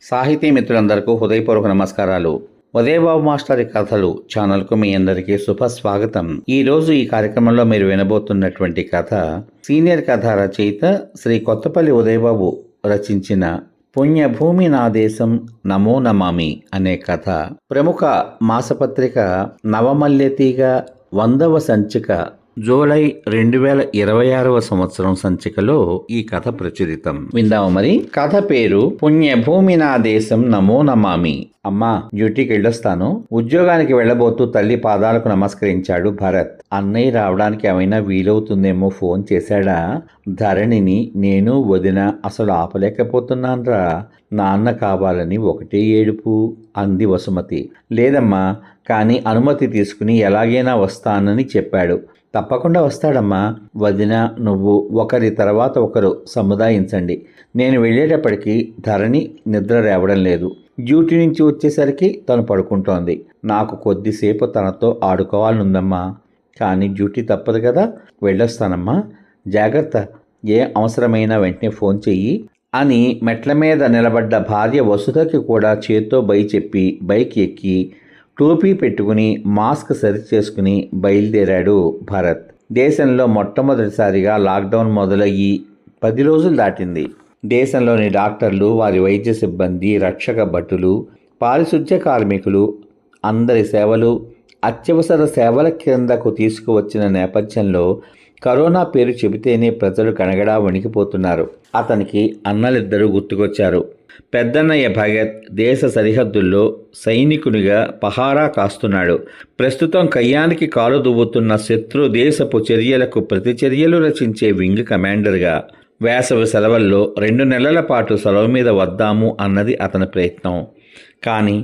సాహితీ మిత్రులందరికీ హృదయపూర్వక నమస్కారాలు. ఉదయబాబు మాస్టర్ కథలు ఛానల్కు మీ అందరికీ శుభస్వాగతం. ఈ రోజు ఈ కార్యక్రమంలో మీరు వినబోతున్నటువంటి కథ సీనియర్ కథ రచయిత శ్రీ కొత్తపల్లి ఉదయబాబు రచించిన పుణ్యభూమి నా దేశం నమో నమామి అనే కథ ప్రముఖ మాసపత్రిక నవమల్యతీగ 100వ సంచిక జూలై 2026వ సంవత్సరం సంచికలో ఈ కథ ప్రచురితం. విందాము మరి. కథ పేరు పుణ్యభూమి నా దేశం నమో నమామి. అమ్మా, డ్యూటీకి వెళ్ళొస్తాను. ఉద్యోగానికి వెళ్ళబోతూ తల్లి పాదాలకు నమస్కరించాడు భరత్. అన్నయ్య రావడానికి ఏమైనా వీలవుతుందేమో ఫోన్ చేశాడా? ధరణిని నేను వదిన అసలు ఆపలేకపోతున్నాన్రా. నాన్న కావాలని ఒకటే ఏడుపు అంది వసుమతి. లేదమ్మా, కానీ అనుమతి తీసుకుని ఎలాగైనా వస్తానని చెప్పాడు. తప్పకుండా వస్తాడమ్మా. వదిన నువ్వు ఒకరి తర్వాత ఒకరు సముదాయించండి. నేను వెళ్ళేటప్పటికి ధరణి నిద్ర రేవడం లేదు. డ్యూటీ నుంచి వచ్చేసరికి తను పడుకుంటోంది. నాకు కొద్దిసేపు తనతో ఆడుకోవాలనుందమ్మా. కానీ డ్యూటీ తప్పదు కదా. వెళ్ళొస్తానమ్మా. జాగ్రత్త. ఏ అవసరమైనా వెంటనే ఫోన్ చెయ్యి అని మెట్ల మీద నిలబడ్డ భార్య వసుధకి కూడా చేత్తో బై చెప్పి బైక్ ఎక్కి టోపీ పెట్టుకుని మాస్క్ సరి చేసుకుని బయలుదేరాడు భరత్. దేశంలో మొట్టమొదటిసారిగా లాక్డౌన్ మొదలయ్యి 10 రోజులు దాటింది. దేశంలోని డాక్టర్లు, వారి వైద్య సిబ్బంది, రక్షక భటులు, పారిశుధ్య కార్మికులు అందరి సేవలు అత్యవసర సేవల కిందకు తీసుకువచ్చిన నేపథ్యంలో కరోనా పేరు చెబితేనే ప్రజలు గణగడా వణికిపోతున్నారు. అతనికి అన్నలిద్దరూ గుర్తుకొచ్చారు. పెద్దన్నయ్య భగత్ దేశ సరిహద్దుల్లో సైనికునిగా పహారా కాస్తున్నాడు. ప్రస్తుతం కయ్యానికి కాలు దువ్వుతున్న శత్రు దేశపు చర్యలకు ప్రతిచర్యలు రచించే వింగ్ కమాండర్గా. వేసవి సెలవుల్లో 2 నెలల పాటు సెలవు మీద వద్దాము అన్నది అతని ప్రయత్నం. కానీ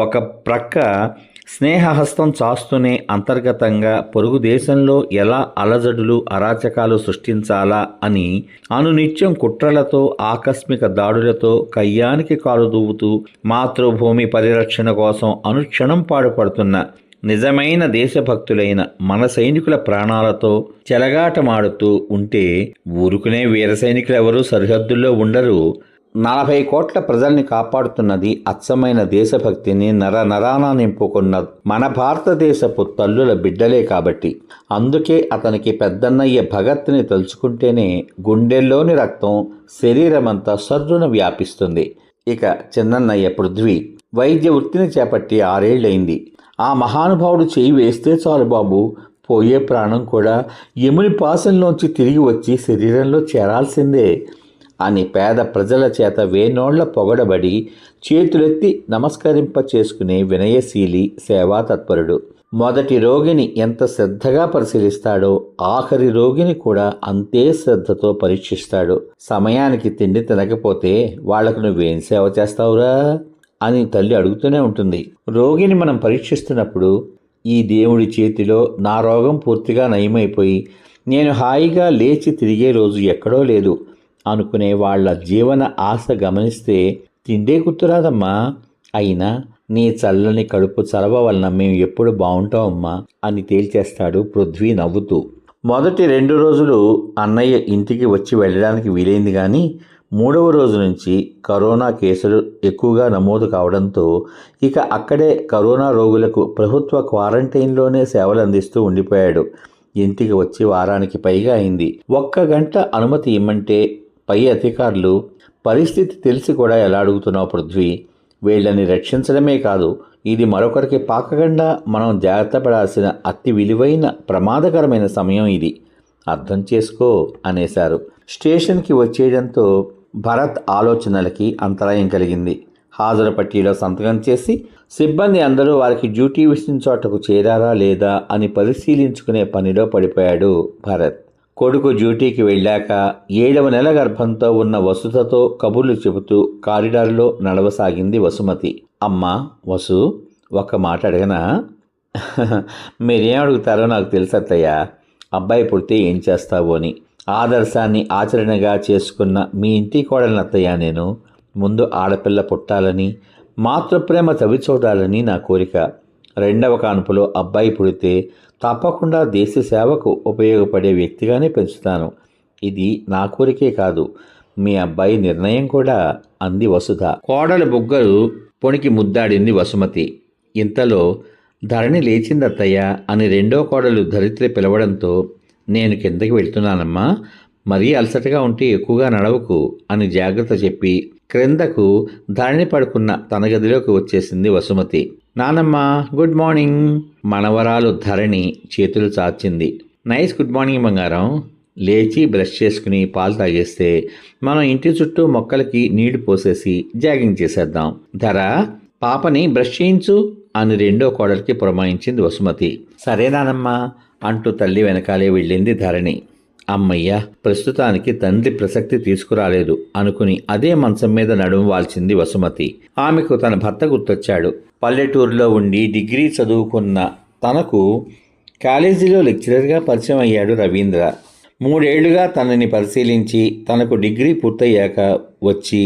ఒక ప్రక్క స్నేహహస్తం చాస్తూనే అంతర్గతంగా పొరుగు దేశంలో ఎలా అలజడులు అరాచకాలు సృష్టించాలా అని అనునిత్యం కుట్రలతో ఆకస్మిక దాడులతో కయ్యానికి కాలు దువ్వుతూ మాతృభూమి పరిరక్షణ కోసం అనుక్షణం పాడుపడుతున్న నిజమైన దేశభక్తులైన మన సైనికుల ప్రాణాలతో చెలగాటమాడుతూ ఉంటే ఊరుకునే వీర సైనికులెవరూ సరిహద్దుల్లో ఉండరు. 40 కోట్ల ప్రజల్ని కాపాడుతున్నది అచ్చమైన దేశభక్తిని నరాన నింపుకున్న మన భారతదేశపు తల్లుల బిడ్డలే కాబట్టి. అందుకే అతనికి పెద్దన్నయ్య భగత్ని తలుచుకుంటేనే గుండెల్లోని రక్తం శరీరమంతా సర్రున వ్యాపిస్తుంది. ఇక చిన్నన్నయ్య పృథ్వీ వైద్య వృత్తిని చేపట్టి 6 ఏళ్లయింది. ఆ మహానుభావుడు చేయి వేస్తే చాలు బాబు, పోయే ప్రాణం కూడా యముని పాసంలోంచి తిరిగి వచ్చి శరీరంలో చేరాల్సిందే అని పేద ప్రజల చేత వేనోళ్ల పొగడబడి చేతులెత్తి నమస్కరింప చేసుకునే వినయశీలి సేవా తత్పరుడు. మొదటి రోగిని ఎంత శ్రద్ధగా పరిశీలిస్తాడో ఆఖరి రోగిని కూడా అంతే శ్రద్ధతో పరీక్షిస్తాడు. సమయానికి తిండి తినకపోతే వాళ్లకు నువ్వేం సేవ చేస్తావురా అని తల్లి అడుగుతూనే ఉంటుంది. రోగిని మనం పరీక్షిస్తున్నప్పుడు ఈ దేవుడి చేతిలో నా రోగం పూర్తిగా నయమైపోయి నేను హాయిగా లేచి తిరిగే రోజు ఎక్కడో లేదు అనుకునే వాళ్ల జీవన ఆశ గమనిస్తే తిండే గుర్తురాదమ్మా. అయినా నీ చల్లని కడుపు చలవ వలన మేము ఎప్పుడు బాగుంటామమ్మా అని తేల్చేస్తాడు పృథ్వీ నవ్వుతూ. మొదటి 2 రోజులు అన్నయ్య ఇంటికి వచ్చి వెళ్ళడానికి వీలైంది. కానీ 3వ రోజు నుంచి కరోనా కేసులు ఎక్కువగా నమోదు కావడంతో ఇక అక్కడే కరోనా రోగులకు ప్రభుత్వ క్వారంటైన్లోనే సేవలు అందిస్తూ ఉండిపోయాడు. ఇంటికి వచ్చి వారానికి పైగా అయింది. 1 గంట అనుమతి ఇమ్మంటే పై అధికారులు పరిస్థితి తెలిసి కూడా ఎలా అడుగుతున్నావు పృథ్వీ? వీళ్ళని రక్షించడమే కాదు, ఇది మరొకరికి పాకకుండా మనం జాగ్రత్త పడాల్సిన అతి విలువైన ప్రమాదకరమైన సమయం ఇది, అర్థం చేసుకో అనేశారు. స్టేషన్కి వచ్చేయడంతో భరత్ ఆలోచనలకి అంతరాయం కలిగింది. హాజరు పట్టీలో సంతకం చేసి సిబ్బంది అందరూ వారికి డ్యూటీ ఇచ్చిన చోటకు చేరారా లేదా అని పరిశీలించుకునే పనిలో పడిపోయాడు భరత్. కొడుకు డ్యూటీకి వెళ్ళాక 7వ నెల గర్భంతో ఉన్న వసుధతో కబుర్లు చెబుతూ కారిడార్లో నడవసాగింది వసుమతి. అమ్మా వసు, ఒక మాట అడగనా? మీరేం అడుగుతారో నాకు తెలుసత్తయ్యా. అబ్బాయి పుడితే ఏం చేస్తావు అని ఆదర్శాన్ని ఆచరణగా చేసుకున్న మీ ఇంటి కోడలనత్తయ్యా నేను. ముందు ఆడపిల్ల పుట్టాలని, మాతృప్రేమ చవి చూడాలని నా కోరిక. 2వ కాన్పులో అబ్బాయి పుడితే తప్పకుండా దేశ సేవకు ఉపయోగపడే వ్యక్తిగానే పెంచుతాను. ఇది నా కోరికే కాదు, మీ అబ్బాయి నిర్ణయం కూడా అంది వసుధ. కోడలు బుగ్గలు పొనికి ముద్దాడింది వసుమతి. ఇంతలో ధరణి లేచిందత్తయ్య అని రెండో కోడలు ధరిత్రి పిలవడంతో, నేను కిందకి వెళ్తున్నానమ్మా, మరీ అలసటగా ఉంటే ఎక్కువగా నడవకు అని జాగ్రత్త చెప్పి క్రిందకు ధరణి పడుకున్న తన గదిలోకి వచ్చేసింది వసుమతి. నానమ్మ గుడ్ మార్నింగ్. మనవరాలు ధరణి చేతులు చాచింది. నైస్ గుడ్ మార్నింగ్ బంగారం. లేచి బ్రష్ చేసుకుని పాలు తాగేస్తే మనం ఇంటి చుట్టూ మొక్కలకి నీళ్లు పోసేసి జాగింగ్ చేసేద్దాం. ధర, పాపని బ్రష్ చేయించు అని రెండో కోడలికి పురమాయించింది వసుమతి. సరేనానమ్మా అంటూ తల్లి వెనకాలే వెళ్ళింది ధరణి. అమ్మయ్య, ప్రస్తుతానికి తండ్రి ప్రసక్తి తీసుకురాలేదు అనుకుని అదే మంచం మీద నడుము వాల్చింది వసుమతి. ఆమెకు తన భర్త గుర్తొచ్చాడు. పల్లెటూరులో ఉండి డిగ్రీ చదువుకున్న తనకు కాలేజీలో లెక్చరర్గా పరిచయం అయ్యాడు రవీంద్ర. 3 ఏళ్లుగా తనని పరిశీలించి తనకు డిగ్రీ పూర్తయ్యాక వచ్చి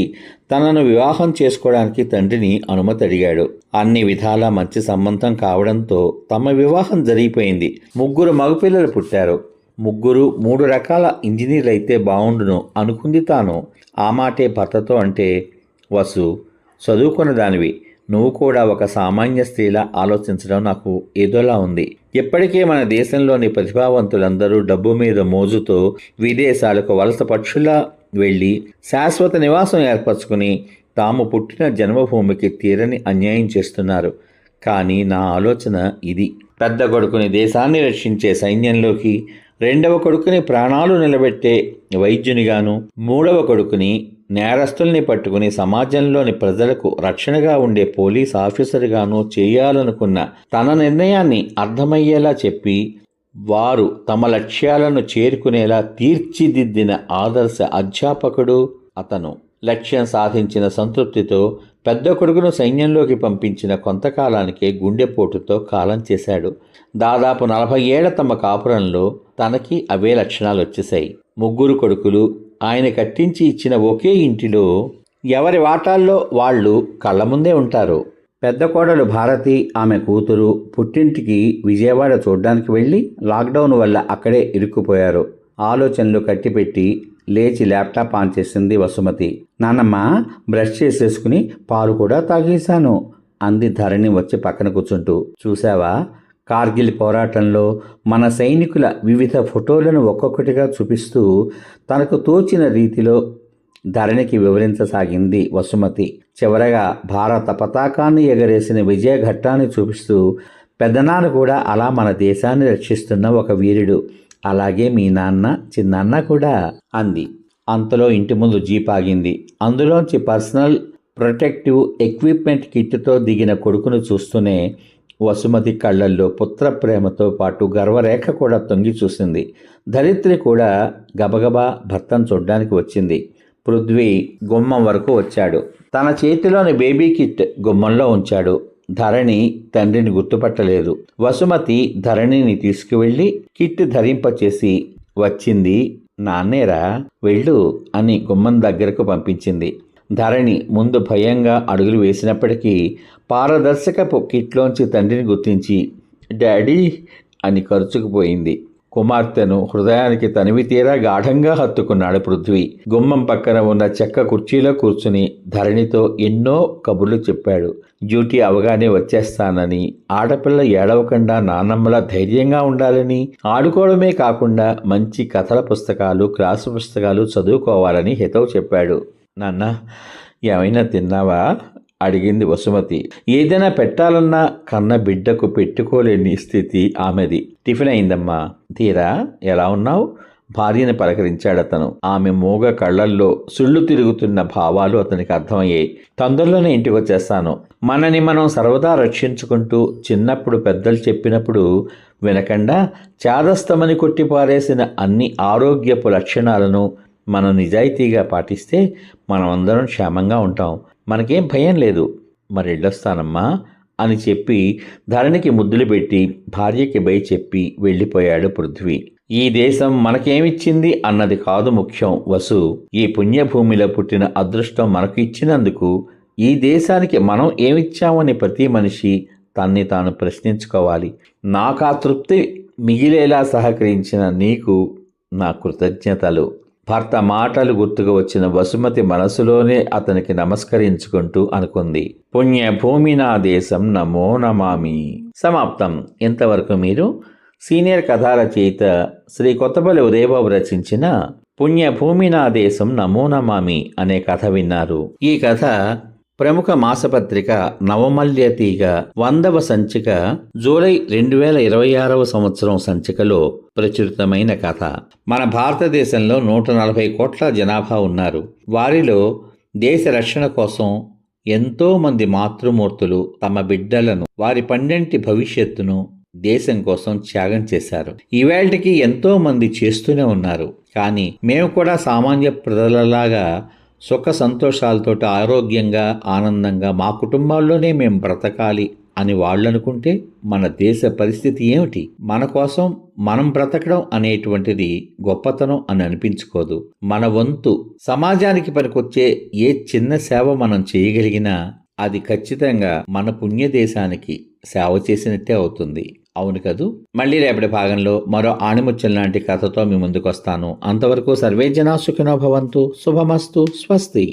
తనను వివాహం చేసుకోవడానికి తండ్రిని అనుమతి అడిగాడు. అన్ని విధాలా మంచి సంబంధం కావడంతో తమ వివాహం జరిగిపోయింది. 3 మగపిల్లలు పుట్టారు. 3 రకాల ఇంజనీర్లు అయితే బావుండును అనుకుంది తాను. ఆ మాటే భర్తతో అంటే, వసు, చదువుకున్న దానివి, నువ్వు కూడా ఒక సామాన్య స్త్రీలా ఆలోచించడం నాకు ఏదోలా ఉంది. ఇప్పటికే మన దేశంలోని ప్రతిభావంతులందరూ డబ్బు మీద మోజుతో విదేశాలకు వలస పక్షులా వెళ్ళి శాశ్వత నివాసం ఏర్పరచుకుని తాము పుట్టిన జన్మభూమికి తీరని అన్యాయం చేస్తున్నారు. కానీ నా ఆలోచన ఇది. పెద్ద కొడుకుని దేశాన్ని రక్షించే సైన్యంలోకి, రెండవ కొడుకుని ప్రాణాలు నిలబెట్టే వైద్యునిగాను, మూడవ కొడుకుని నేరస్తుల్ని పట్టుకుని సమాజంలోని ప్రజలకు రక్షణగా ఉండే పోలీస్ ఆఫీసర్గాను చేయాలనుకున్న తన నిర్ణయాన్ని అర్థమయ్యేలా చెప్పి వారు తమ లక్ష్యాలను చేరుకునేలా తీర్చిదిద్దిన ఆదర్శ అధ్యాపకుడు అతను. లక్ష్యం సాధించిన సంతృప్తితో పెద్ద కొడుకును సైన్యంలోకి పంపించిన కొంతకాలానికే గుండెపోటుతో కాలం చేశాడు. దాదాపు 40 ఏళ్ల తమ కాపురంలో తనకి అవే లక్షణాలు వచ్చేశాయి. 3 కొడుకులు ఆయన కట్టించి ఇచ్చిన ఒకే ఇంటిలో ఎవరి వాటాల్లో వాళ్ళు కళ్ళ ముందే ఉంటారు. పెద్ద కోడలు భారతి, ఆమె కూతురు పుట్టింటికి విజయవాడ చూడ్డానికి వెళ్ళి లాక్డౌన్ వల్ల అక్కడే ఇరుక్కుపోయారు. ఆలోచనలు కట్టిపెట్టి లేచి ల్యాప్టాప్ ఆన్ చేసింది వసుమతి. నానమ్మ, బ్రష్ చేసేసుకుని పాలు కూడా తాగేశాను అంది ధరణి వచ్చి పక్కన కూర్చుంటూ. చూసావా, కార్గిల్ పోరాటంలో మన సైనికుల వివిధ ఫోటోలను ఒక్కొక్కటిగా చూపిస్తూ తనకు తోచిన రీతిలో ధరణికి వివరించసాగింది వసుమతి. చివరగా భారత పతాకాన్ని ఎగరేసిన విజయ ఘట్టాన్ని చూపిస్తూ, పెద్దనాన్న కూడా అలా మన దేశాన్ని రక్షిస్తున్న ఒక వీరుడు, అలాగే మీ నాన్న, చిన్నాన్న కూడా అంది. అంతలో ఇంటి ముందు జీప్ ఆగింది. అందులోంచి పర్సనల్ ప్రొటెక్టివ్ ఎక్విప్మెంట్ కిట్తో దిగిన కొడుకును చూస్తూనే వసుమతి కళ్ళల్లో పుత్ర ప్రేమతో పాటు గర్వరేఖ కూడా తొంగి చూసింది. ధరిత్రి కూడా గబగబా భర్తను చూడ్డానికి వచ్చింది. పృథ్వీ గుమ్మం వరకు వచ్చాడు. తన చేతిలోని బేబీ కిట్ గుమ్మంలో ఉంచాడు. ధరణి తండ్రిని గుర్తుపట్టలేదు. వసుమతి ధరణిని తీసుకువెళ్ళి కిట్ ధరింపచేసి, వచ్చింది నాన్నేరా, వెళ్ళు అని గుమ్మం దగ్గరకు పంపించింది. ధరణి ముందు భయంగా అడుగులు వేసినప్పటికీ పారదర్శకపు కిట్లోంచి తండ్రిని గుర్తించి డాడీ అని కరుచుకుపోయింది. కుమార్తెను హృదయానికి తనివి తీరా గాఢంగా హత్తుకున్నాడు పృథ్వీ. గుమ్మం పక్కన ఉన్న చెక్క కుర్చీలో కూర్చుని ధరణితో ఎన్నో కబుర్లు చెప్పాడు. డ్యూటీ అవగానే వచ్చేస్తానని, ఆడపిల్ల ఏడవకుండా నానమ్మలా ధైర్యంగా ఉండాలని, ఆడుకోవడమే కాకుండా మంచి కథల పుస్తకాలు, క్లాసు పుస్తకాలు చదువుకోవాలని హితవు చెప్పాడు. నాన్న, ఏమైనా తిన్నావా అడిగింది వసుమతి. ఏదైనా పెట్టాలన్నా కన్న బిడ్డకు పెట్టుకోలేని స్థితి ఆమెది. టిఫిన్ అయిందమ్మా. తీరా ఎలా ఉన్నావు భార్యని పలకరించాడతను. ఆమె మూగ కళ్లల్లో సుళ్ళు తిరుగుతున్న భావాలు అతనికి అర్థమయ్యాయి. తొందరలోనే ఇంటికి వచ్చేస్తాను. మనని మనం సర్వదా రక్షించుకుంటూ చిన్నప్పుడు పెద్దలు చెప్పినప్పుడు వినకుండా చాదస్తమని కొట్టిపారేసిన అన్ని ఆరోగ్యపు లక్షణాలను మనం నిజాయితీగా పాటిస్తే మనమందరం క్షేమంగా ఉంటాం. మనకేం భయం లేదు. మరెళ్ళొస్తానమ్మా అని చెప్పి ధరణికి ముద్దులు పెట్టి భార్యకి బై చెప్పి వెళ్ళిపోయాడు పృథ్వీ. ఈ దేశం మనకేమిచ్చింది అన్నది కాదు ముఖ్యం వసు. ఈ పుణ్యభూమిలో పుట్టిన అదృష్టం మనకు ఇచ్చినందుకు ఈ దేశానికి మనం ఏమిచ్చామని ప్రతి మనిషి తన్ని తాను ప్రశ్నించుకోవాలి. నాకు ఆ తృప్తి మిగిలేలా సహకరించిన నీకు నా కృతజ్ఞతలు. భర్త మాటలు గుర్తుకు వచ్చిన వసుమతి మనసులోనే అతనికి నమస్కరించుకుంటూ అనుకుంది, పుణ్యభూమి నా దేశం నమో నమామి. సమాప్తం. ఇంతవరకు మీరు సీనియర్ కథా రచయిత శ్రీ కొత్తపల్లి ఉదయబాబు రచించిన పుణ్యభూమి నా దేశం నమో నమామి అనే కథ విన్నారు. ఈ కథ ప్రముఖ మాసపత్రిక నవమల్య తీగ 100వ సంచిక జూలై 2026 సంవత్సరం సంచికలో ప్రచురితమైన కథ. మన భారతదేశంలో 140 కోట్ల జనాభా ఉన్నారు. వారిలో దేశ రక్షణ కోసం ఎంతో మంది మాతృమూర్తులు తమ బిడ్డలను, వారి పండంటి భవిష్యత్తును దేశం కోసం త్యాగం చేశారు. ఈవేళకి ఎంతో మంది చేస్తూనే ఉన్నారు. కానీ మేము కూడా సామాన్య ప్రజలలాగా సుఖ సంతోషాలతో ఆరోగ్యంగా ఆనందంగా మా కుటుంబాల్లోనే మేము బ్రతకాలి అని వాళ్ళనుకుంటే మన దేశ పరిస్థితి ఏమిటి? మన కోసం మనం బ్రతకడం అనేటువంటిది గొప్పతనం అని అనిపించుకోదు. మన వంతు సమాజానికి పనికొచ్చే ఏ చిన్న సేవ మనం చేయగలిగినా అది ఖచ్చితంగా మన పుణ్య దేశానికి సేవ చేసినట్టే అవుతుంది. అవును కదూ? మళ్ళీ రేపటి భాగంలో మరో ఆణిముత్యం లాంటి కథతో మీ ముందుకు వస్తాను. అంతవరకు సర్వే జనా సుఖినో భవంతు. శుభమస్తు. స్వస్తి.